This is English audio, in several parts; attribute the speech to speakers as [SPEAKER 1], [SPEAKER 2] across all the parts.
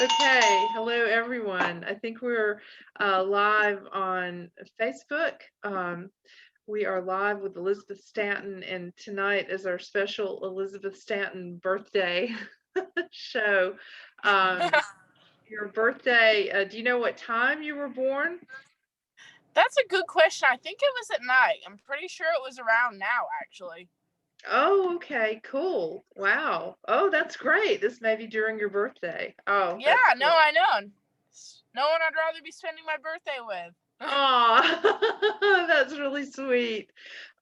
[SPEAKER 1] Okay, hello everyone. I think we're live on Facebook. We are live with Elizabeth Stanton, and tonight is our special Elizabeth Stanton birthday show. Um, your birthday, do you know what time you were born?
[SPEAKER 2] That's a good question. I think it was at night. I'm pretty sure it was around now, actually.
[SPEAKER 1] Oh, okay, cool. Wow. Oh, that's great. This may be during your birthday. Oh,
[SPEAKER 2] Yeah,
[SPEAKER 1] that's
[SPEAKER 2] no,
[SPEAKER 1] cool.
[SPEAKER 2] I know. No one I'd rather be spending my birthday with.
[SPEAKER 1] Aw, that's really sweet.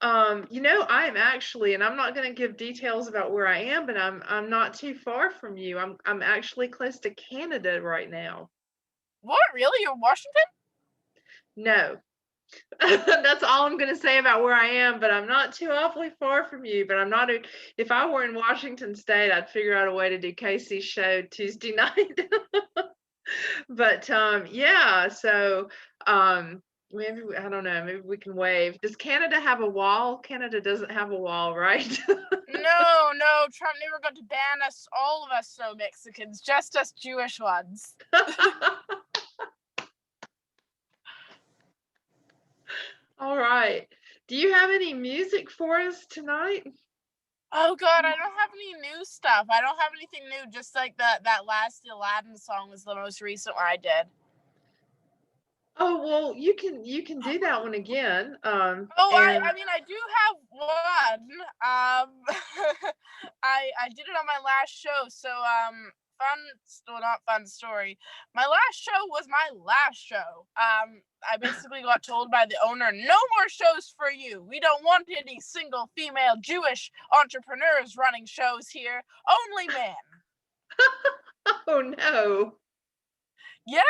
[SPEAKER 1] I am actually, and I'm not going to give details about where I am, but I'm not too far from you. I'm actually close to Canada right now.
[SPEAKER 2] What? Really? You're in Washington?
[SPEAKER 1] No, that's all I'm going to say about where I am. But I'm not too awfully far from you. But I'm not. If I were in Washington State, I'd figure out a way to do Casey's show Tuesday night. But yeah, so maybe I don't know, maybe we can wave. Does Canada have a wall? Canada doesn't have a wall, right?
[SPEAKER 2] No. Trump never got to ban us, all of us, no Mexicans, just us Jewish ones.
[SPEAKER 1] All right. Do you have any music for us tonight?
[SPEAKER 2] Oh God, I don't have any new stuff. I don't have anything new. Just like that last Aladdin song was the most recent one I did.
[SPEAKER 1] Oh, well, you can do that one again.
[SPEAKER 2] Oh,
[SPEAKER 1] And
[SPEAKER 2] I mean, I do have one. I did it on my last show. So, well, not fun story. My last show was my last show. I basically got told by the owner, no more shows for you. We don't want any single female Jewish entrepreneurs running shows here. Only men.
[SPEAKER 1] oh no.
[SPEAKER 2] Yeah.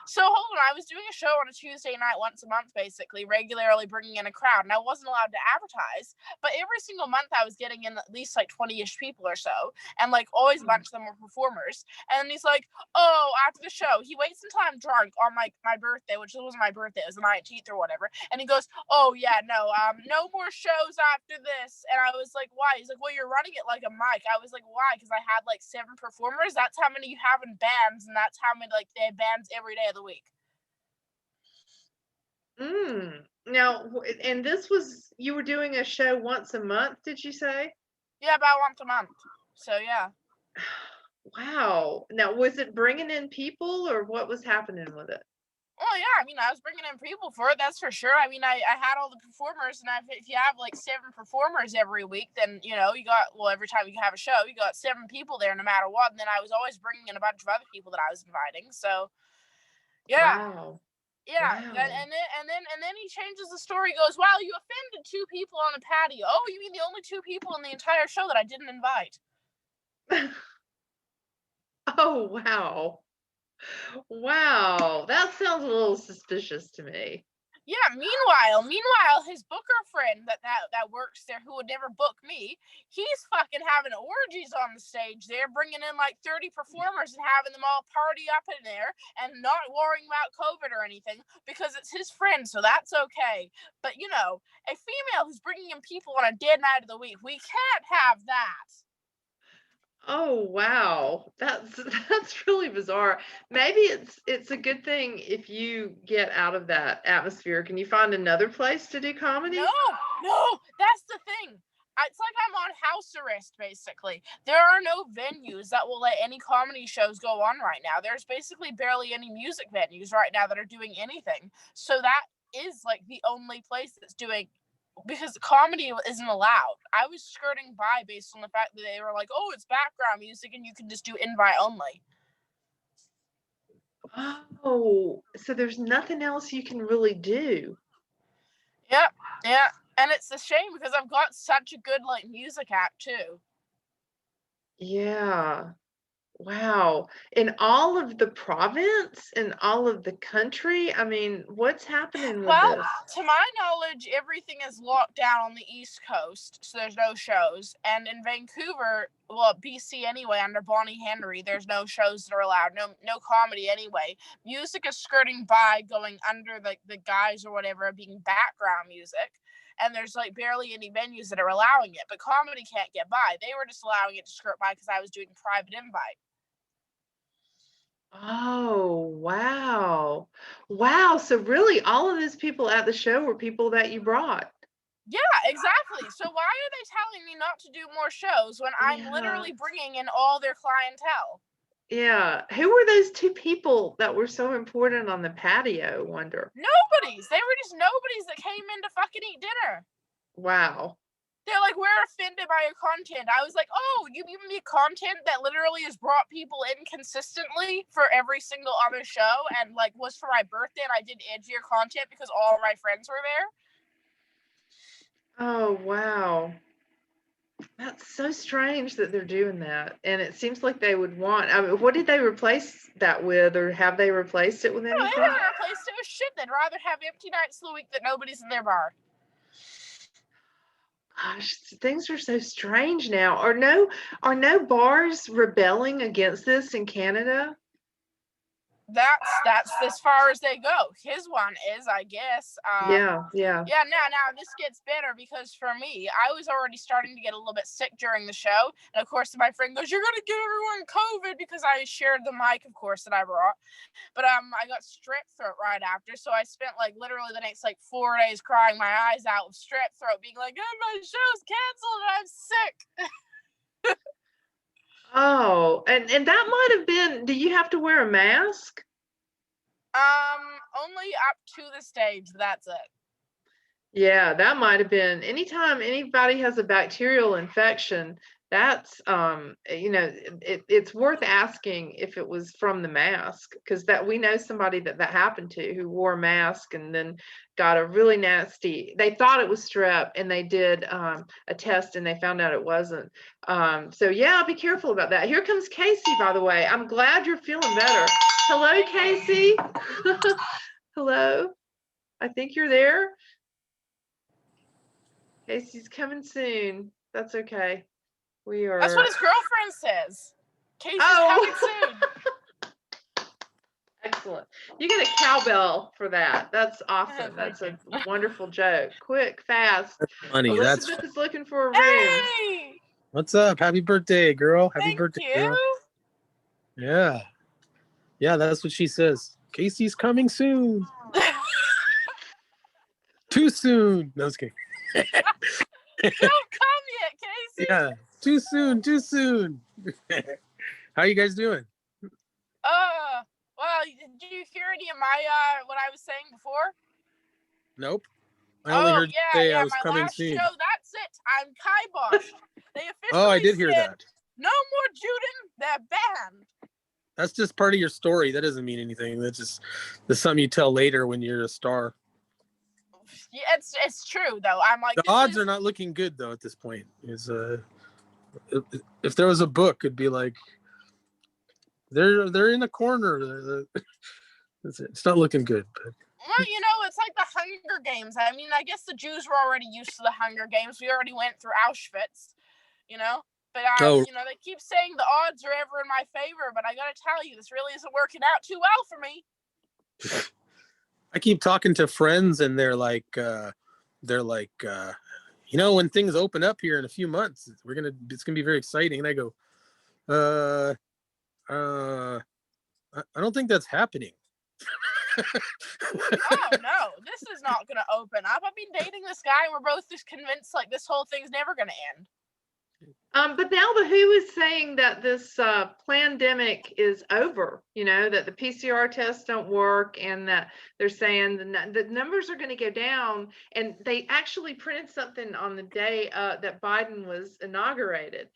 [SPEAKER 2] So hold on, I was doing a show on a Tuesday night once a month, basically, regularly bringing in a crowd, and I wasn't allowed to advertise. But every single month, I was getting in at least like 20-ish people or so, and like always a bunch of them were performers. And he's like, "Oh, after the show, he waits until I'm drunk on my birthday, which wasn't my birthday, it was the 19th or whatever." And he goes, "Oh yeah, no more shows after this." And I was like, "Why?" He's like, "Well, you're running it like a mic." I was like, "Why?" Because I had like 7 performers. That's how many you have in bands, and that's how many like they have bands every day of the week.
[SPEAKER 1] Now, and this was you were doing a show once a month, did you say?
[SPEAKER 2] Yeah, about once a month. So yeah.
[SPEAKER 1] Wow. Now, was it bringing in people or what was happening with it?
[SPEAKER 2] Oh yeah, I mean, I was bringing in people for it. That's for sure. I mean, I had all the performers, and if you have like 7 performers every week, then you got every time you have a show, you got 7 people there, no matter what. And then I was always bringing in a bunch of other people that I was inviting. So yeah,
[SPEAKER 1] Wow.
[SPEAKER 2] yeah.
[SPEAKER 1] Wow.
[SPEAKER 2] And then he changes the story. Goes, "Wow, you offended 2 people on a patio." Oh, you mean the only 2 people in the entire show that I didn't invite?
[SPEAKER 1] Oh, wow. Wow. That sounds a little suspicious to me.
[SPEAKER 2] Yeah. Meanwhile, his booker friend that works there, who would never book me, he's fucking having orgies on the stage there, bringing in like 30 performers and having them all party up in there, and not worrying about COVID or anything because it's his friend, so that's okay. But a female who's bringing in people on a dead night of the week, we can't have that.
[SPEAKER 1] Oh, wow. That's that's really bizarre. Maybe it's a good thing if you get out of that atmosphere. Can you find another place to do
[SPEAKER 2] No,
[SPEAKER 1] comedy?
[SPEAKER 2] no, that's the thing. It's like I'm on house arrest, basically. There are no venues that will let any comedy shows go on right now. There's basically barely any music venues right now that are doing anything. So that is like the only place that's doing, because comedy isn't allowed. I was skirting by based on the fact that they were like, "Oh, it's background music and you can just do invite only."
[SPEAKER 1] Oh, so there's nothing else you can really do.
[SPEAKER 2] Yep, yeah. And it's a shame because I've got such a good like music act too.
[SPEAKER 1] Yeah. Wow. In all of the province and all of the country, I mean, what's happening with
[SPEAKER 2] Well,
[SPEAKER 1] this?
[SPEAKER 2] to my knowledge, everything is locked down on the East Coast, so there's no shows. And in Vancouver, well, BC anyway, under Bonnie Henry, there's no shows that are allowed. No comedy anyway. Music is skirting by, going under the guise or whatever of being background music. And there's like barely any venues that are allowing it, but comedy can't get by. They were just allowing it to skirt by because I was doing private invite.
[SPEAKER 1] Oh, wow. Wow. So really all of those people at the show were people that you brought.
[SPEAKER 2] Yeah, exactly. So why are they telling me not to do more shows when I'm
[SPEAKER 1] Yeah.
[SPEAKER 2] literally bringing in all their clientele?
[SPEAKER 1] Yeah. Who were those two people that were so important on the patio, I wonder?
[SPEAKER 2] Nobodies. They were just nobodies that came in to fucking eat dinner.
[SPEAKER 1] Wow.
[SPEAKER 2] They're like, we're offended by your content. I was like, oh, you give me content that literally has brought people in consistently for every single other show and like was for my birthday and I did edgier content because all my friends were there.
[SPEAKER 1] Oh, wow. That's so strange that they're doing that. And it seems like they would want, I mean, what did they replace that with, or have they replaced it with
[SPEAKER 2] No, they
[SPEAKER 1] anything?
[SPEAKER 2] haven't replaced it with shit. They'd rather have empty nights of the week that nobody's in their bar.
[SPEAKER 1] Gosh, things are so strange now. Are no bars rebelling against this in Canada?
[SPEAKER 2] That's as far as they go. His one is, I guess.
[SPEAKER 1] Yeah.
[SPEAKER 2] Yeah, now this gets better because for me, I was already starting to get a little bit sick during the show. And of course, my friend goes, "You're gonna give everyone COVID," because I shared the mic, of course, that I brought. But I got strep throat right after, so I spent like literally the next like 4 days crying my eyes out with strep throat, being like, "Oh, my show's canceled and I'm sick."
[SPEAKER 1] Oh, and that might have been, do you have to wear a mask?
[SPEAKER 2] Only up to the stage. That's it.
[SPEAKER 1] Yeah, that might have been, anytime anybody has a bacterial infection, that's it's worth asking if it was from the mask, because that we know somebody that happened to, who wore a mask and then got a really nasty, they thought it was strep and they did a test and they found out it wasn't. So yeah, be careful about that. Here comes Casey, by the way. I'm glad you're feeling better. Hello, Casey. Hello. I think you're there. Casey's coming soon. That's okay. We are.
[SPEAKER 2] That's what his girlfriend says. Casey's coming soon.
[SPEAKER 1] Excellent. You get a cowbell for that. That's awesome. That's a wonderful joke. Quick, fast.
[SPEAKER 3] Funny.
[SPEAKER 1] Elizabeth is looking for a room.
[SPEAKER 2] Hey!
[SPEAKER 3] What's up? Happy birthday, girl. Happy
[SPEAKER 2] Thank
[SPEAKER 3] birthday,
[SPEAKER 2] you.
[SPEAKER 3] girl. Yeah. Yeah, that's what she says. Casey's coming soon. Too soon. No, I was kidding.
[SPEAKER 2] Don't come yet, Casey.
[SPEAKER 3] Yeah. Too soon. Too soon. How you guys doing?
[SPEAKER 2] Well, did you hear any of my what I was saying before?
[SPEAKER 3] Nope. I only heard you say I was
[SPEAKER 2] my
[SPEAKER 3] coming
[SPEAKER 2] last
[SPEAKER 3] soon.
[SPEAKER 2] show, that's it. I'm kiboshed. They officially
[SPEAKER 3] Oh, I did hear
[SPEAKER 2] said,
[SPEAKER 3] that.
[SPEAKER 2] no more Juden, they're banned.
[SPEAKER 3] That's just part of your story. That doesn't mean anything. That's something you tell later when you're a star.
[SPEAKER 2] Yeah, it's true though. I'm like,
[SPEAKER 3] the odds are not looking good though at this point. Is if there was a book, it'd be like they're in a corner. It's not looking good. But.
[SPEAKER 2] Well, it's like the Hunger Games. I mean, I guess the Jews were already used to the Hunger Games. We already went through Auschwitz, But they keep saying the odds are ever in my favor. But I gotta tell you, this really isn't working out too well for me.
[SPEAKER 3] I keep talking to friends, and they're like, when things open up here in a few months, it's gonna be very exciting. And I go, I don't think that's happening.
[SPEAKER 2] Oh no, this is not gonna open up. I've been dating this guy and we're both just convinced like this whole thing's never gonna end.
[SPEAKER 1] But now the WHO is saying that this pandemic is over, that the PCR tests don't work, and that they're saying the numbers are going to go down. And they actually printed something on the day that Biden was inaugurated.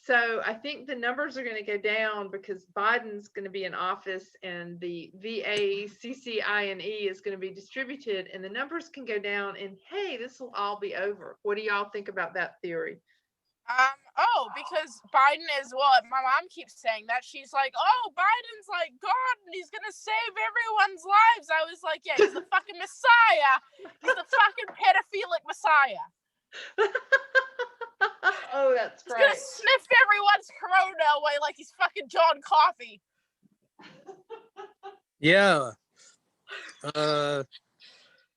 [SPEAKER 1] So I think the numbers are going to go down because Biden's going to be in office and the VACCINE is going to be distributed, and the numbers can go down, and hey, this will all be over. What do y'all think about that theory?
[SPEAKER 2] Because Biden is, my mom keeps saying that. She's like, oh, Biden's like God and he's gonna save everyone's lives. I was like, yeah, he's the fucking Messiah. He's the fucking pedophilic Messiah.
[SPEAKER 1] Oh, that's great.
[SPEAKER 2] He's gonna sniff everyone's corona away like he's fucking John Coffey.
[SPEAKER 3] Yeah.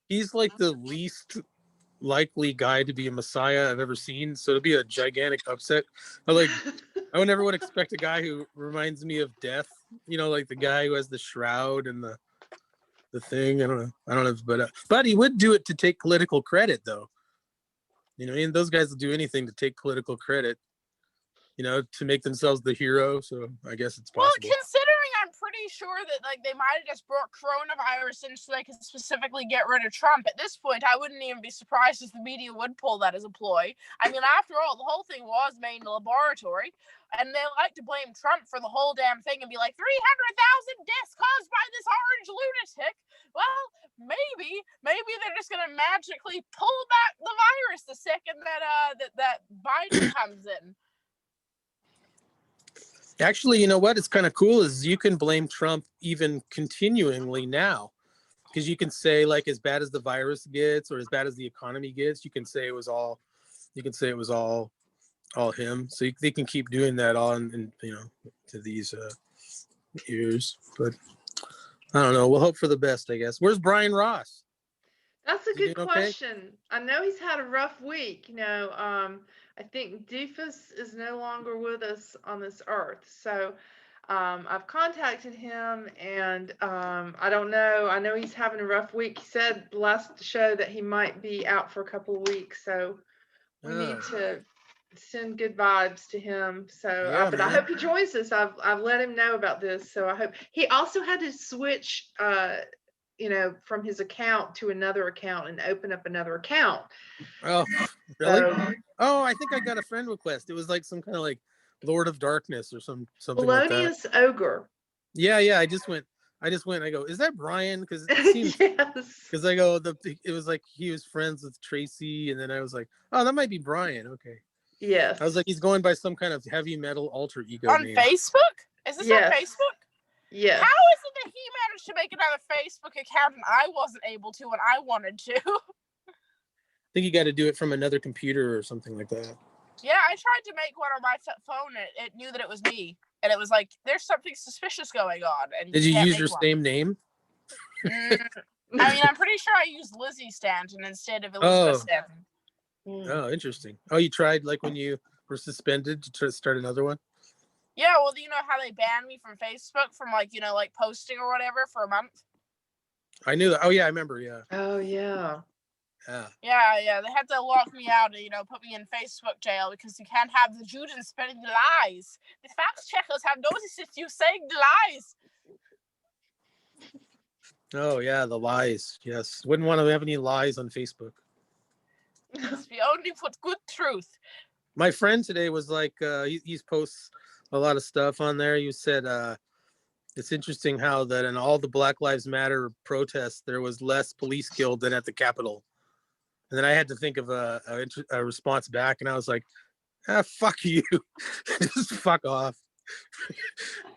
[SPEAKER 3] He's like the least likely guy to be a messiah I've ever seen, so it'll be a gigantic upset. I would never would expect a guy who reminds me of death. You know, like the guy who has the shroud and the thing. I don't know, but he would do it to take political credit, though. You know, and those guys will do anything to take political credit. You know, to make themselves the hero. So I guess it's possible.
[SPEAKER 2] Well, considering I'm pretty sure that like they might have just brought coronavirus in so they could specifically get rid of Trump. At this point, I wouldn't even be surprised if the media would pull that as a ploy. I mean, after all, the whole thing was made in a laboratory, and they like to blame Trump for the whole damn thing and be like 300,000 deaths caused by this orange lunatic. Well, maybe they're just gonna magically pull back the virus the second that Biden comes in.
[SPEAKER 3] Actually, you know what? It's kind of cool is you can blame Trump even continuingly now, because you can say like as bad as the virus gets or as bad as the economy gets, you can say it was all him. So they can keep doing that on and you know to these years. But I don't know. We'll hope for the best, I guess. Where's Brian Ross?
[SPEAKER 1] That's a good question. Okay? I know he's had a rough week. You know, I think Doofus is no longer with us on this earth. So I've contacted him and I don't know. I know he's having a rough week. He said last show that he might be out for a couple of weeks. So we need to send good vibes to him. So,
[SPEAKER 3] yeah,
[SPEAKER 1] but I hope he joins us. I've let him know about this. So I hope he also had to switch, you know, from his account to another account and open up another account.
[SPEAKER 3] Oh, really? So, oh, I think I got a friend request. It was like some kind of like Lord of Darkness or something
[SPEAKER 1] Felonius
[SPEAKER 3] like that.
[SPEAKER 1] Ogre.
[SPEAKER 3] Yeah. I just went. I go, is that Brian? Because it seems.
[SPEAKER 1] Yes.
[SPEAKER 3] Because I go, it was like he was friends with Tracy, and then I was like, oh, that might be Brian. Okay.
[SPEAKER 1] Yes.
[SPEAKER 3] I was like, he's going by some kind of heavy metal alter ego
[SPEAKER 2] on
[SPEAKER 3] name.
[SPEAKER 2] Facebook. Is this on Facebook?
[SPEAKER 1] Yes.
[SPEAKER 2] How is it that he managed to make another Facebook account and I wasn't able to when I wanted to?
[SPEAKER 3] I think you got to do it from another computer or something like that.
[SPEAKER 2] Yeah, I tried to make one on my phone. It knew that it was me, and it was like, "There's something suspicious going on." And
[SPEAKER 3] did you use your same name?
[SPEAKER 2] I mean, I'm pretty sure I used Lizzie Stanton instead of Elizabeth Stanton.
[SPEAKER 3] Oh, interesting. Oh, you tried like when you were suspended to try to start another one?
[SPEAKER 2] Yeah, well, you know how they banned me from Facebook from like, you know, like posting or whatever for a month?
[SPEAKER 3] I knew that. Oh, yeah, I remember. Yeah.
[SPEAKER 1] Oh, yeah.
[SPEAKER 2] Yeah. They had to lock me out and, you know, put me in Facebook jail because you can't have the Judans spreading the lies. The fact checkers have noticed you saying the lies.
[SPEAKER 3] Oh, yeah, the lies. Yes. Wouldn't want to have any lies on Facebook.
[SPEAKER 2] We only put good truth.
[SPEAKER 3] My friend today was like, he posts a lot of stuff on there. You said it's interesting how that in all the Black Lives Matter protests, there was less police killed than at the Capitol. And then I had to think of a response back, and I was like, fuck you. Just fuck off.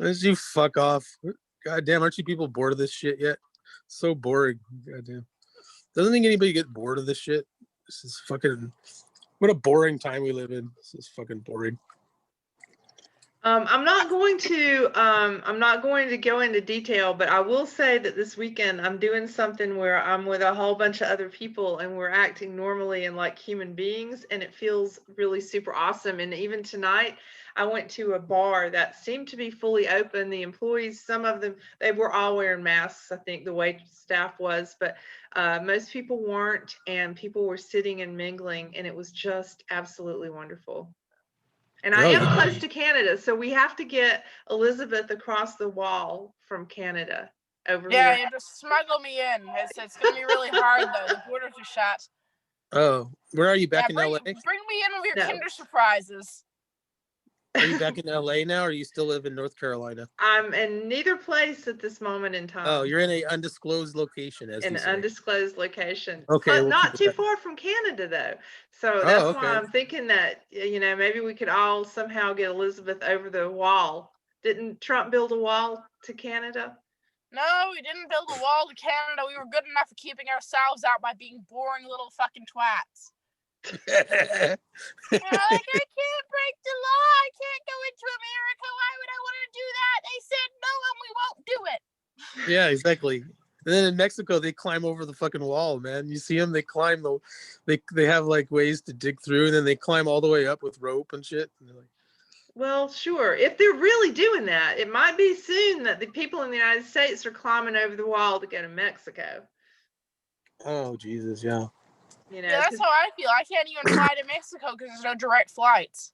[SPEAKER 3] Just you fuck off. God damn, aren't you people bored of this shit yet? So boring. God damn. Doesn't think anybody get bored of this shit. This is fucking, what a boring time we live in. This is fucking boring.
[SPEAKER 1] I'm not going to go into detail, but I will say that this weekend I'm doing something where I'm with a whole bunch of other people and we're acting normally and like human beings, and it feels really super awesome. And even tonight I went to a bar that seemed to be fully open. The employees, some of them, they were all wearing masks. I think the wait staff was, but most people weren't, and people were sitting and mingling, and it was just absolutely wonderful. And I am close to Canada, so we have to get Elizabeth across the wall from Canada over here.
[SPEAKER 2] Yeah, you just smuggle me in. It's going to be really hard, though. The borders are shut.
[SPEAKER 3] Oh, where are you, back in LA?
[SPEAKER 2] Bring me in with your Kinder Surprises.
[SPEAKER 3] Are you back in LA now, or you still live in North Carolina?
[SPEAKER 1] I'm in neither place at this moment in time.
[SPEAKER 3] Oh, you're in an undisclosed location, as
[SPEAKER 1] in
[SPEAKER 3] you
[SPEAKER 1] an
[SPEAKER 3] say.
[SPEAKER 1] Undisclosed location.
[SPEAKER 3] Okay,
[SPEAKER 1] but not too far from Canada, though. So that's why I'm thinking that, you know, maybe we could all somehow get Elizabeth over the wall. Didn't Trump build a wall to Canada?
[SPEAKER 2] No, we didn't build a wall to Canada. We were good enough at keeping ourselves out by being boring little fucking twats. Like, I can't break the law. I can't go into America. Why would I want to do that? They said no, and we won't do it.
[SPEAKER 3] Yeah, exactly. And then in Mexico, they climb over the fucking wall, man. You see them? They climb they have like ways to dig through, and then they climb all the way up with rope and shit. And they're like,
[SPEAKER 1] Well, sure. If they're really doing that, it might be soon that the people in the United States are climbing over the wall to go to Mexico.
[SPEAKER 3] Oh, Jesus, yeah.
[SPEAKER 1] You know,
[SPEAKER 2] Yeah, that's how I feel. I can't even fly to Mexico because there's no direct flights.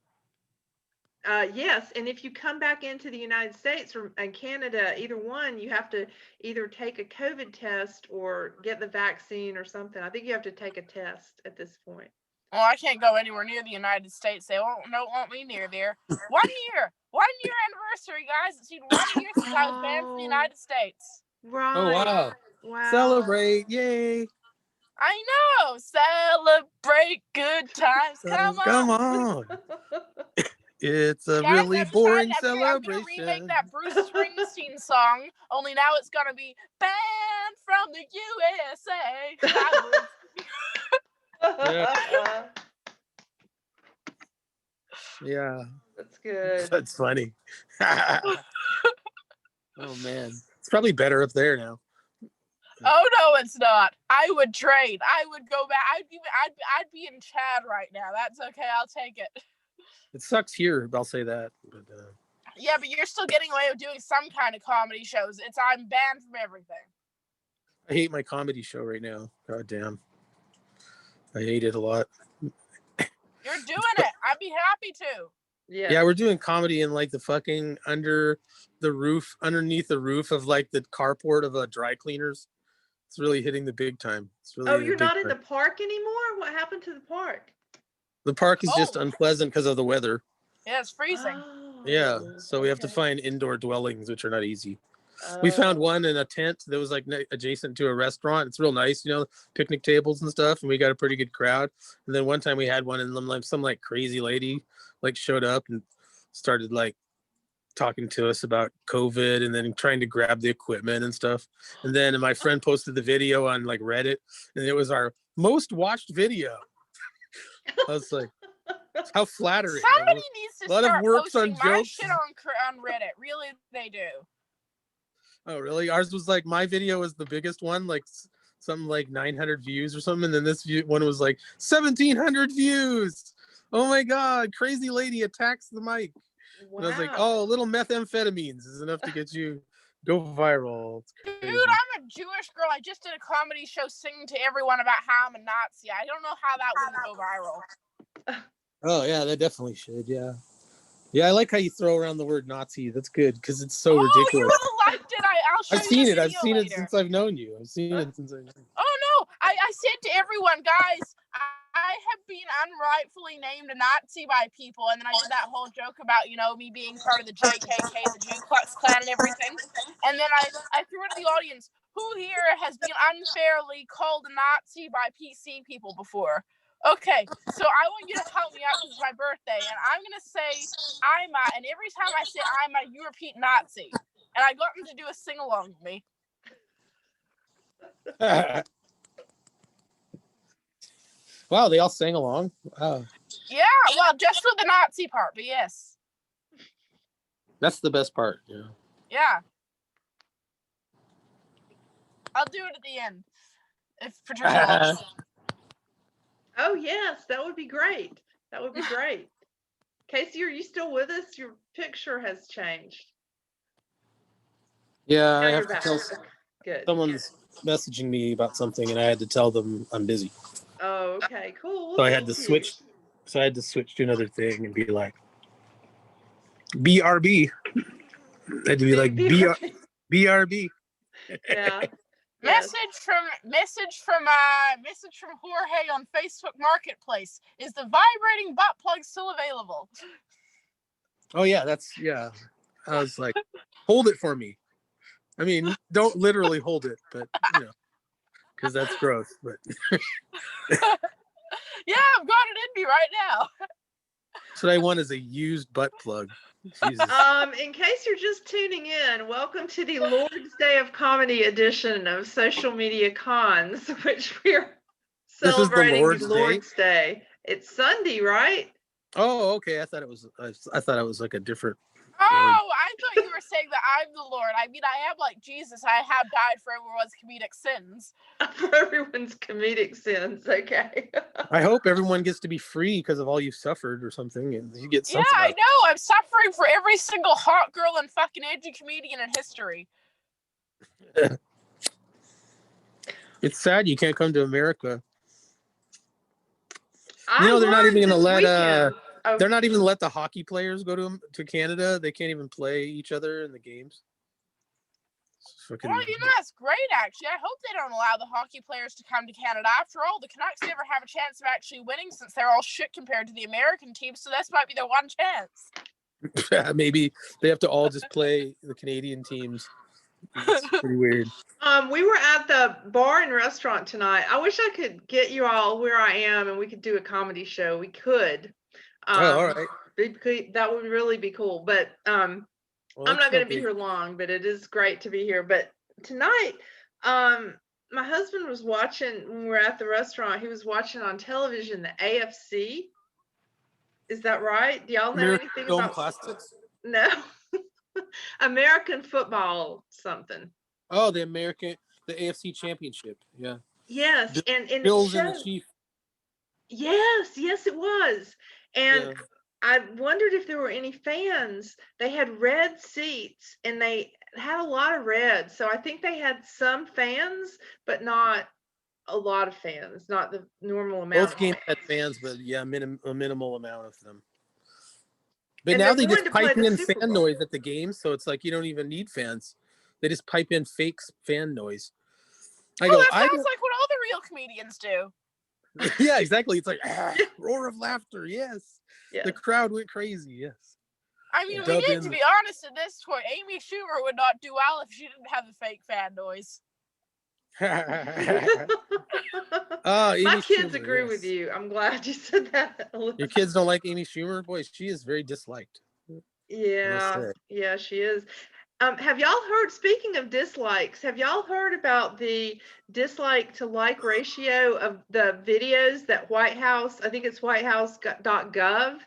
[SPEAKER 1] yes, and if you come back into the United States or Canada, either one, you have to either take a COVID test or get the vaccine or something. I think you have to take a test at this point.
[SPEAKER 2] Well, I can't go anywhere near the United States. They don't want me near there. 1 year anniversary, guys. It's been 1 year since I was banned from the United States.
[SPEAKER 1] Right.
[SPEAKER 3] Oh, wow.
[SPEAKER 1] Wow.
[SPEAKER 3] Celebrate. Yay.
[SPEAKER 2] I know. Celebrate good times. Come on.
[SPEAKER 3] Come on. It's a
[SPEAKER 2] Guys,
[SPEAKER 3] really
[SPEAKER 2] I've
[SPEAKER 3] boring
[SPEAKER 2] decided I'm gonna
[SPEAKER 3] celebration.
[SPEAKER 2] remake that Bruce Springsteen song, only now it's gonna be banned from the USA.
[SPEAKER 3] Yeah.
[SPEAKER 1] That's good.
[SPEAKER 3] That's funny. Oh, man. It's probably better up there now.
[SPEAKER 2] Oh no, it's not. I would trade. I would go back. I'd be in Chad right now. That's okay. I'll take it.
[SPEAKER 3] It sucks here, I'll say that. But,
[SPEAKER 2] yeah, but you're still getting away with doing some kind of comedy shows. I'm banned from everything.
[SPEAKER 3] I hate my comedy show right now. God damn. I hate it a lot.
[SPEAKER 2] You're doing it. I'd be happy to.
[SPEAKER 3] Yeah, we're doing comedy in like the fucking underneath the roof of like the carport of a dry cleaners. It's really hitting the big time. It's really
[SPEAKER 1] you're not in the park anymore? What happened to the park?
[SPEAKER 3] The park is just unpleasant because of the weather.
[SPEAKER 2] Yeah, it's freezing.
[SPEAKER 1] Oh,
[SPEAKER 3] yeah, so we have to find indoor dwellings, which are not easy. We found one in a tent that was like adjacent to a restaurant. It's real nice, picnic tables and stuff, and we got a pretty good crowd. And then one time we had one, and some like crazy lady like showed up and started like talking to us about COVID and then trying to grab the equipment and stuff. And then my friend posted the video on like Reddit, and it was our most watched video. I was like, how flattering.
[SPEAKER 2] Somebody needs to start posting my
[SPEAKER 3] jokes.
[SPEAKER 2] shit on Reddit. Really, they do.
[SPEAKER 3] Oh, really? Ours was like, my video was the biggest one, like something like 900 views or something. And then this one was like 1,700 views. Oh my God, crazy lady attacks the mic. Wow. And I was like, oh, little methamphetamines is enough to get you go viral.
[SPEAKER 2] Dude, I'm a Jewish girl. I just did a comedy show singing to everyone about how I'm a Nazi. I don't know how that wouldn't go viral.
[SPEAKER 3] Oh, yeah, that definitely should. Yeah. Yeah, I like how you throw around the word Nazi. That's good because it's so ridiculous.
[SPEAKER 2] You would have liked it. I'll show
[SPEAKER 3] I've seen
[SPEAKER 2] you
[SPEAKER 3] it. I've seen
[SPEAKER 2] later.
[SPEAKER 3] it since I've known you. I've seen it since I've known you.
[SPEAKER 2] Oh, no. I said to everyone, guys, I have been unrightfully named a Nazi by people. And then I did that whole joke about, me being part of the JKK, the Ku Klux Klan and everything. And then I threw it to the audience. Who here has been unfairly called a Nazi by PC people before? Okay, so I want you to help me out because it's my birthday, and I'm going to say Ima, and every time I say Ima, you repeat Nazi. And I got them to do a sing-along with me.
[SPEAKER 3] Wow, they all sang along? Wow.
[SPEAKER 2] Yeah, well, just with the Nazi part, but yes.
[SPEAKER 3] That's the best part, yeah.
[SPEAKER 2] Yeah. I'll do it at the end, if Patricia wants.
[SPEAKER 1] Oh, yes, that would be great. That would be great. Casey, are you still with us? Your picture has changed.
[SPEAKER 3] Yeah, I have to tell
[SPEAKER 1] Good.
[SPEAKER 3] Someone's messaging me about something, and I had to tell them I'm busy.
[SPEAKER 1] Oh, okay, cool.
[SPEAKER 3] So I had to switch. So I had to switch to another thing and be like, BRB. I had to be like BRB.
[SPEAKER 1] Yeah.
[SPEAKER 2] Message from Jorge on Facebook Marketplace. Is the vibrating butt plug still available?
[SPEAKER 3] Oh yeah, I was like, hold it for me. I mean, don't literally hold it, but because that's gross. But
[SPEAKER 2] yeah, I've got it in me right now.
[SPEAKER 3] That's what I want is a used butt plug. Jesus.
[SPEAKER 1] In case you're just tuning in, welcome to the Lord's Day of Comedy edition of Social Media Cons, which we're celebrating Lord's Day. It's Sunday, right?
[SPEAKER 3] Oh, okay. I thought it was like a different.
[SPEAKER 2] Oh, I thought you were saying that I'm the Lord. I mean, I am like Jesus. I have died for everyone's comedic sins.
[SPEAKER 1] For everyone's comedic sins, okay.
[SPEAKER 3] I hope everyone gets to be free because of all you've suffered or something, and you get something.
[SPEAKER 2] Yeah, I know. I'm suffering for every single hot girl and fucking edgy comedian in history.
[SPEAKER 3] It's sad you can't come to America.
[SPEAKER 1] They're
[SPEAKER 3] not even gonna let
[SPEAKER 1] they're
[SPEAKER 3] not even let the hockey players go to Canada. They can't even play each other in the games.
[SPEAKER 2] Well, that's great, actually. I hope they don't allow the hockey players to come to Canada. After all, the Canucks never have a chance of actually winning since they're all shit compared to the American team, so this might be their one chance.
[SPEAKER 3] Maybe they have to all just play the Canadian teams. It's pretty weird.
[SPEAKER 1] We were at the bar and restaurant tonight. I wish I could get you all where I am and we could do a comedy show. We could.
[SPEAKER 3] All right.
[SPEAKER 1] That would really be cool. But I'm not going to be here long, but it is great to be here. But tonight, my husband was watching, when we were at the restaurant, he was watching on television the AFC. Is that right? Do y'all know anything about
[SPEAKER 3] classics?
[SPEAKER 1] No. American football something.
[SPEAKER 3] Oh, the AFC Championship. Yeah.
[SPEAKER 1] Yes, and
[SPEAKER 3] Bills and the Chiefs.
[SPEAKER 1] Yes, it was. And I wondered if there were any fans. They had red seats and they had a lot of red. So I think they had some fans, but not a lot of fans, not the normal amount.
[SPEAKER 3] Both games had fans, but yeah, a minimal amount of them. But
[SPEAKER 1] and
[SPEAKER 3] now they just pipe in
[SPEAKER 1] Super
[SPEAKER 3] fan
[SPEAKER 1] Bowl
[SPEAKER 3] noise at the game, so it's like you don't even need fans. They just pipe in fake fan noise.
[SPEAKER 2] That sounds like what all the real comedians do.
[SPEAKER 3] Yeah, exactly. It's like roar of laughter. Yes. The crowd went crazy. Yes.
[SPEAKER 2] I mean, we need to be honest in this point. Amy Schumer would not do well if she didn't have the fake fan noise.
[SPEAKER 1] My kids agree with you. I'm glad you said that.
[SPEAKER 3] Your kids don't like Amy Schumer? Boy, she is very disliked.
[SPEAKER 1] Yeah, she is. Have y'all heard, speaking of dislikes, have y'all heard about the dislike to like ratio of the videos that White House, I think it's whitehouse.gov,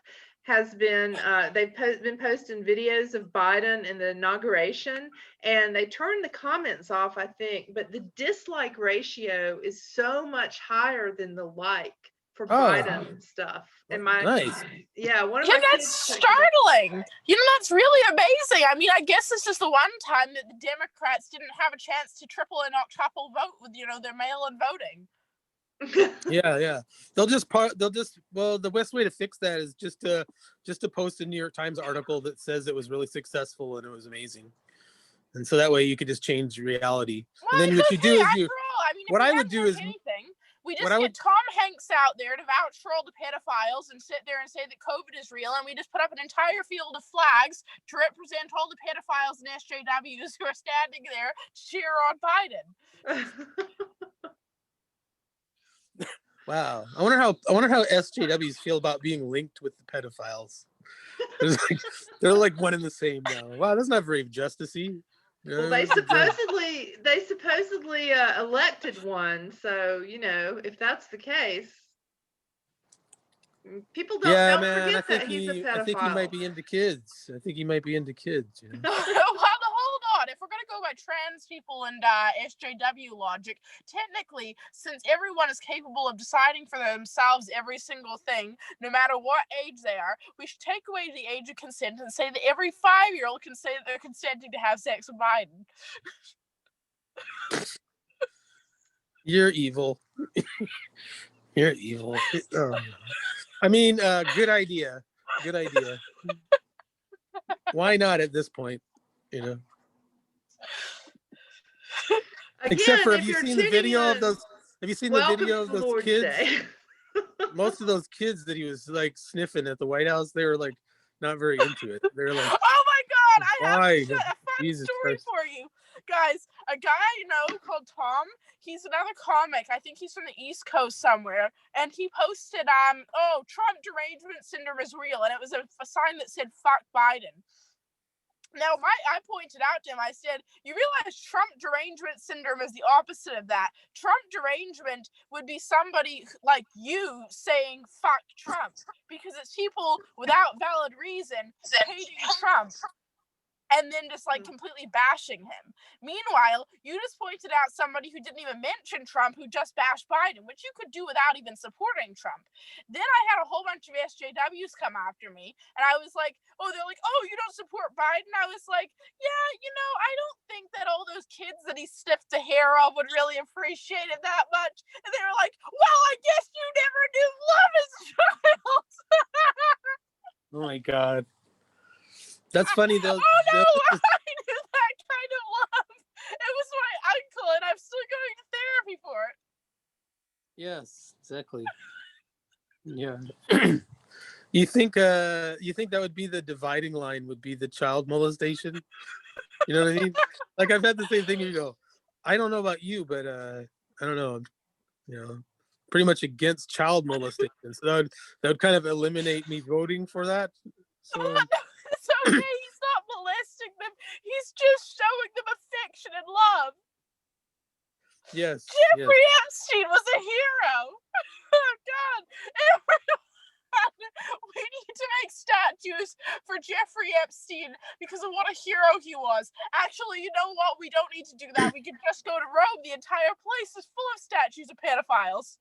[SPEAKER 1] has been, they've been posting videos of Biden in the inauguration, and they turned the comments off, I think, but the dislike ratio is so much higher than the like for Biden stuff.
[SPEAKER 3] Nice.
[SPEAKER 1] Yeah,
[SPEAKER 2] that's startling. That's really amazing. I mean, I guess it's just the one time that the Democrats didn't have a chance to triple and octuple vote with, their mail-in voting.
[SPEAKER 3] Yeah. The best way to fix that is just to post a New York Times article that says it was really successful and it was amazing. And so that way you could just change reality.
[SPEAKER 2] Well,
[SPEAKER 3] and then what you do is
[SPEAKER 2] what I would do is we just get Tom Hanks out there to vouch for all the pedophiles and sit there and say that COVID is real, and we just put up an entire field of flags to represent all the pedophiles and SJWs who are standing there to cheer on Biden.
[SPEAKER 3] Wow. I wonder how SJWs feel about being linked with the pedophiles. They're like one and the same now. Wow, that's not very justicey.
[SPEAKER 1] Well, they supposedly elected one, so if that's the case, people don't forget that he's a pedophile.
[SPEAKER 3] I think he might be into kids.
[SPEAKER 2] Well, hold on. If we're gonna go by trans people and SJW logic, technically, since everyone is capable of deciding for themselves every single thing, no matter what age they are, we should take away the age of consent and say that every 5-year-old can say that they're consenting to have sex with Biden.
[SPEAKER 3] You're evil. You're evil. I mean, good idea. Why not at this point?
[SPEAKER 1] Again,
[SPEAKER 3] except for, have you seen the video of those kids? Most of those kids that he was like sniffing at the White House, they were like not very into it. They're like,
[SPEAKER 2] oh my God, I have a fun
[SPEAKER 3] Jesus
[SPEAKER 2] story
[SPEAKER 3] Christ.
[SPEAKER 2] for you. Guys, a guy I know called Tom, he's another comic. I think he's from the East Coast somewhere. And he posted, Trump derangement syndrome is real. And it was a sign that said, fuck Biden. Now, I pointed out to him, I said, you realize Trump derangement syndrome is the opposite of that. Trump derangement would be somebody like you saying, fuck Trump, because it's people without valid reason hating Trump. and then just like completely bashing him. Meanwhile, you just pointed out somebody who didn't even mention Trump, who just bashed Biden, which you could do without even supporting Trump. Then I had a whole bunch of SJWs come after me, and I was like, oh, they're like, oh, you don't support Biden? I was like, yeah, I don't think that all those kids that he sniffed the hair of would really appreciate it that much. And they were like, well, I guess you never knew love as a child.
[SPEAKER 3] Oh my God. That's funny though.
[SPEAKER 2] Oh no, I knew that kind of love. It was my uncle, and I'm still going to therapy for it.
[SPEAKER 3] Yes, exactly. Yeah. You think that would be the dividing line, would be the child molestation? You know what I mean? Like, I've had the same thing. You go, I don't know about you, but I don't know. Pretty much against child molestation. So that would kind of eliminate me voting for that. So
[SPEAKER 2] It's okay. He's not molesting them. He's just showing them affection and love.
[SPEAKER 3] yes.
[SPEAKER 2] Jeffrey Epstein was a hero. Oh God. We need to make statues for Jeffrey Epstein because of what a hero he was. Actually, you know what? We don't need to do that. We can just go to Rome. The entire place is full of statues of pedophiles.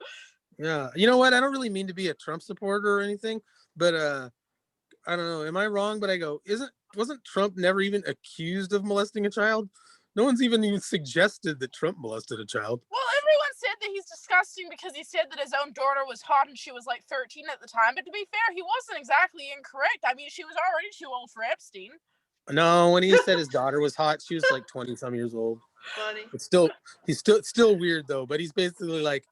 [SPEAKER 3] Yeah. You know what? I don't really mean to be a Trump supporter or anything, but I don't know. Am I wrong? But I go, wasn't Trump never even accused of molesting a child? No one's even suggested that Trump molested a child.
[SPEAKER 2] Well, everyone said that he's disgusting because he said that his own daughter was hot and she was like 13 at the time. But to be fair, he wasn't exactly incorrect. I mean, she was already too old for Epstein.
[SPEAKER 3] No, when he said his daughter was hot, she was like 20-some years old.
[SPEAKER 1] Funny.
[SPEAKER 3] It's still weird though. But he's basically like,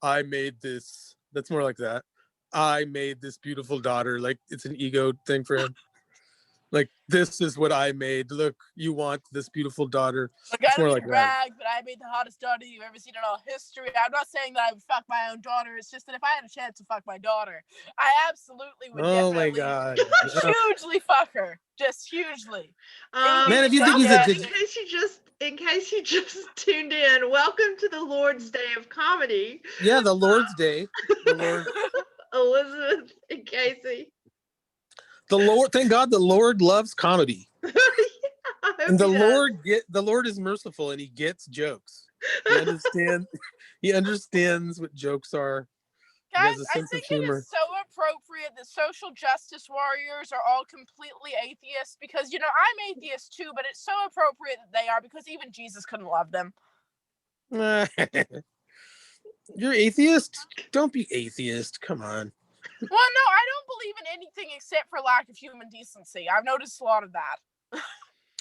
[SPEAKER 3] I made this. That's more like that. I made this beautiful daughter. Like, it's an ego thing for him. Like, this is what I made. Look, you want this beautiful daughter.
[SPEAKER 2] Look, I don't need to brag, but I made the hottest daughter you've ever seen in all history. I'm not saying that I would fuck my own daughter. It's just that if I had a chance to fuck my daughter, I absolutely would.
[SPEAKER 3] Oh my God.
[SPEAKER 2] Hugely fuck her. Just hugely.
[SPEAKER 3] Man, if you think he's a good...
[SPEAKER 1] In case you just tuned in, welcome to the Lord's Day of Comedy.
[SPEAKER 3] Yeah, the Lord's Day. The Lord.
[SPEAKER 1] Elizabeth and Casey.
[SPEAKER 3] The Lord, thank God, the Lord loves comedy. And the Lord is merciful, and he gets jokes. He understands what jokes are.
[SPEAKER 2] Guys, I think it is so appropriate that social justice warriors are all completely atheists because, I'm atheist too, but it's so appropriate that they are because even Jesus couldn't love them.
[SPEAKER 3] You're atheist? Don't be atheist. Come on.
[SPEAKER 2] Well, no, I don't believe in anything except for lack of human decency. I've noticed a lot of that.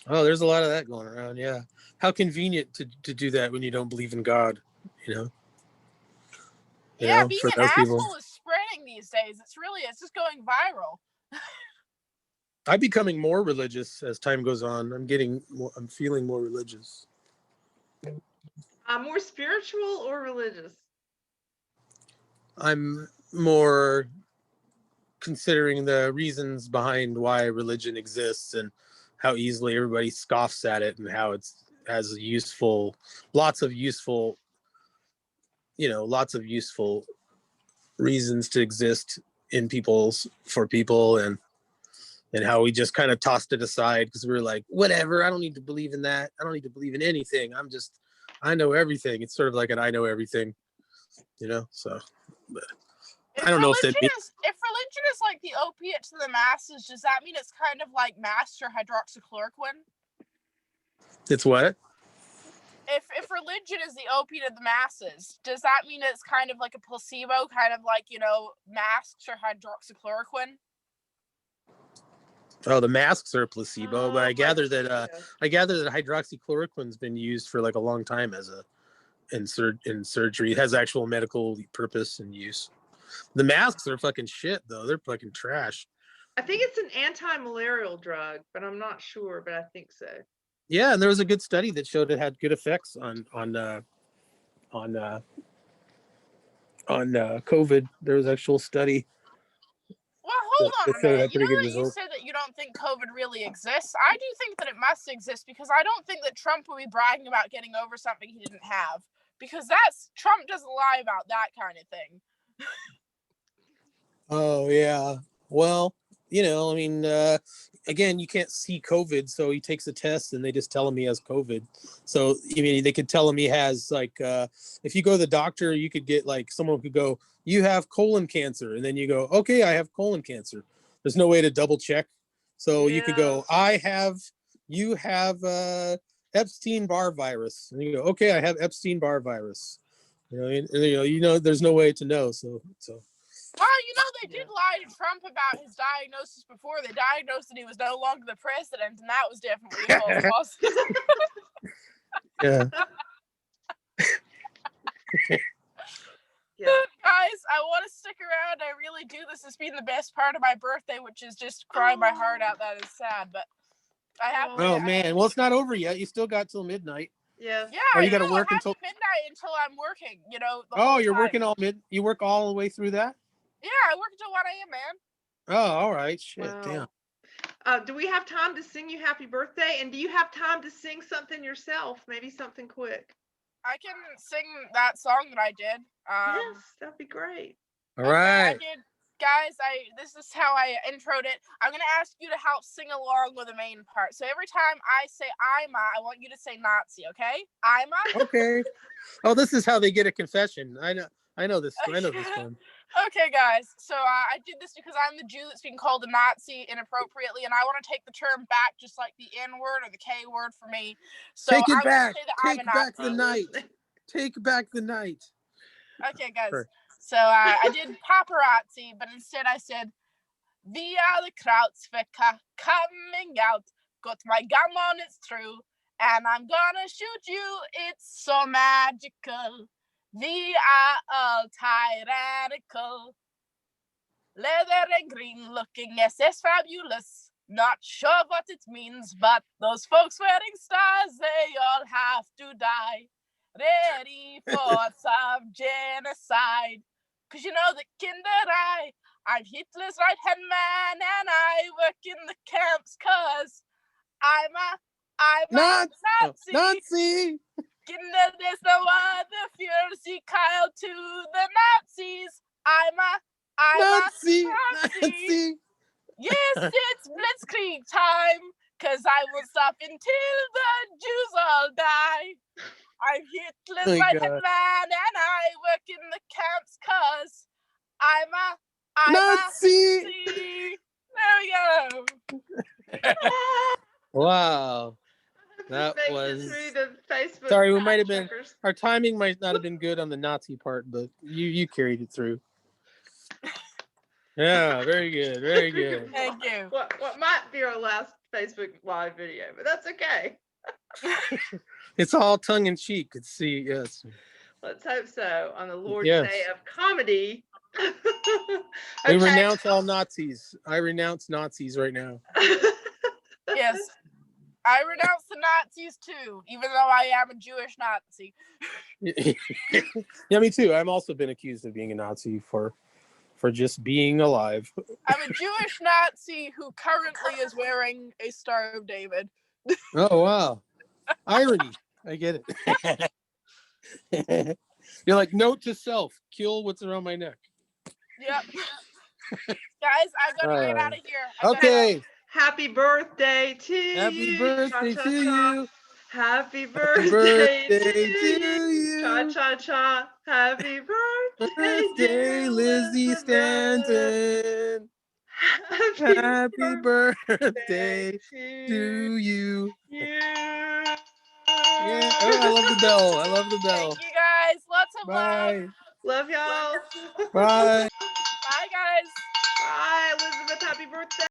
[SPEAKER 3] Oh, there's a lot of that going around, yeah. How convenient to do that when you don't believe in God,
[SPEAKER 2] Yeah, being an asshole is spreading these days. It's just going viral.
[SPEAKER 3] I'm becoming more religious as time goes on. I'm feeling more religious.
[SPEAKER 1] More spiritual or religious?
[SPEAKER 3] I'm more considering the reasons behind why religion exists and how easily everybody scoffs at it and how it has lots of useful reasons to exist for people and how we just kind of tossed it aside because we were like, whatever, I don't need to believe in that. I don't need to believe in anything. I know everything. It's sort of like an I know everything, so but I don't know if religion
[SPEAKER 2] is like the opiate to the masses, does that mean it's kind of like master hydroxychloroquine?
[SPEAKER 3] It's what?
[SPEAKER 2] If religion is the opiate of the masses, does that mean it's kind of like a placebo, kind of like, masks or hydroxychloroquine?
[SPEAKER 3] Oh, the masks are a placebo, but I gather that hydroxychloroquine's been used for like a long time in surgery. It has actual medical purpose and use. The masks are fucking shit though. They're fucking trash.
[SPEAKER 1] I think it's an anti-malarial drug, but I'm not sure, but I think so.
[SPEAKER 3] Yeah, and there was a good study that showed it had good effects on COVID. There was an actual study.
[SPEAKER 2] Well, hold on a minute. You said that you don't think COVID really exists. I do think that it must exist because I don't think that Trump would be bragging about getting over something he didn't have. Because Trump doesn't lie about that kind of thing.
[SPEAKER 3] Oh, yeah. Well, again, you can't see COVID, so he takes a test and they just tell him he has COVID. So I mean, they could tell him he has like, if you go to the doctor, you could get like someone could go, you have colon cancer, and then you go, okay, I have colon cancer. There's no way to double check. So you could go, you have Epstein-Barr virus, and you go, okay, I have Epstein-Barr virus. You know, and, there's no way to know. So.
[SPEAKER 2] Well, they did lie to Trump about his diagnosis before. They diagnosed that he was no longer the president, and that was definitely a false positive.
[SPEAKER 3] Yeah.
[SPEAKER 1] Yeah.
[SPEAKER 2] Guys, I want to stick around. I really do. This has been the best part of my birthday, which is just crying my heart out. That is sad, but I have.
[SPEAKER 3] Oh man, well, it's not over yet. You still got till midnight.
[SPEAKER 1] Yeah.
[SPEAKER 2] Yeah.
[SPEAKER 3] Or you got to work until
[SPEAKER 2] midnight until I'm working.
[SPEAKER 3] You're working You work all the way through that?
[SPEAKER 2] Yeah, I work until 1 a.m., man.
[SPEAKER 3] Oh, all right. Shit,
[SPEAKER 1] Wow.
[SPEAKER 3] damn.
[SPEAKER 1] Do we have time to sing you happy birthday? And do you have time to sing something yourself? Maybe something quick.
[SPEAKER 2] I can sing that song that I did.
[SPEAKER 1] Yes, that'd be great.
[SPEAKER 3] All right.
[SPEAKER 2] I did. Guys, this is how I introed it. I'm going to ask you to help sing along with the main part. So every time I say Ima, I want you to say Nazi, okay? Ima?
[SPEAKER 3] Okay. Oh, this is how they get a confession. I know this. I know this one.
[SPEAKER 2] Okay, guys. So I did this because I'm the Jew that's being called a Nazi inappropriately, and I want to take the term back, just like the N word or the K word for me. So
[SPEAKER 3] Take it back.
[SPEAKER 2] Take
[SPEAKER 3] back the night. Take back the night.
[SPEAKER 2] Okay, guys.
[SPEAKER 3] Sure.
[SPEAKER 2] So I did paparazzi, but instead I said, "We are the Krautsverkehr coming out. Got my gun on, it's true, and I'm gonna shoot you. It's so magical. We are all tyrannical. Leather and green looking SS fabulous. Not sure what it means, but those folks wearing stars, they all have to die. Ready for some genocide. Cause the Kinderei, I'm Hitler's right-hand man, and I work in the camps cause I'm a Nazi.
[SPEAKER 3] Nazi.
[SPEAKER 2] Kinder, there's no other Fury Kyle to the Nazis. I'm a
[SPEAKER 3] Nazi.
[SPEAKER 2] Nazi. Yes, it's Blitzkrieg time, cause I will stop until the Jews all die. I'm Hitler's right-hand man, and I work in the camps, cause I'm a
[SPEAKER 3] Nazi.
[SPEAKER 2] There we go.
[SPEAKER 3] Wow. That was. Sorry, we might have been. Our timing might not have been good on the Nazi part, but you carried it through. Yeah, very good, very good.
[SPEAKER 2] Thank you.
[SPEAKER 1] What might be our last Facebook Live video, but that's okay.
[SPEAKER 3] It's all tongue in cheek. Let's see, yes.
[SPEAKER 1] Let's hope so. On the Lord's Day of Comedy.
[SPEAKER 3] We renounce all Nazis. I renounce Nazis right now.
[SPEAKER 2] Yes. I renounce the Nazis too, even though I am a Jewish Nazi.
[SPEAKER 3] Yeah, me too. I've also been accused of being a Nazi for just being alive.
[SPEAKER 2] I'm a Jewish Nazi who currently is wearing a Star of David.
[SPEAKER 3] Oh, wow. Irony. I get it. You're like, note to self, kill what's around my neck.
[SPEAKER 2] Yep. Guys, I gotta get out of here.
[SPEAKER 3] Okay.
[SPEAKER 1] Happy birthday to you.
[SPEAKER 3] Happy birthday to you.
[SPEAKER 1] Happy birthday to you.
[SPEAKER 3] Cha
[SPEAKER 1] cha cha. Happy birthday,
[SPEAKER 3] Lizzie Stanton. Happy birthday to you.
[SPEAKER 1] Yeah.
[SPEAKER 3] Oh, I love the bell. I love the bell.
[SPEAKER 2] Thank you guys. Lots of love.
[SPEAKER 1] Love y'all.
[SPEAKER 3] Bye.
[SPEAKER 2] Bye, guys.
[SPEAKER 1] Bye, Elizabeth. Happy birthday.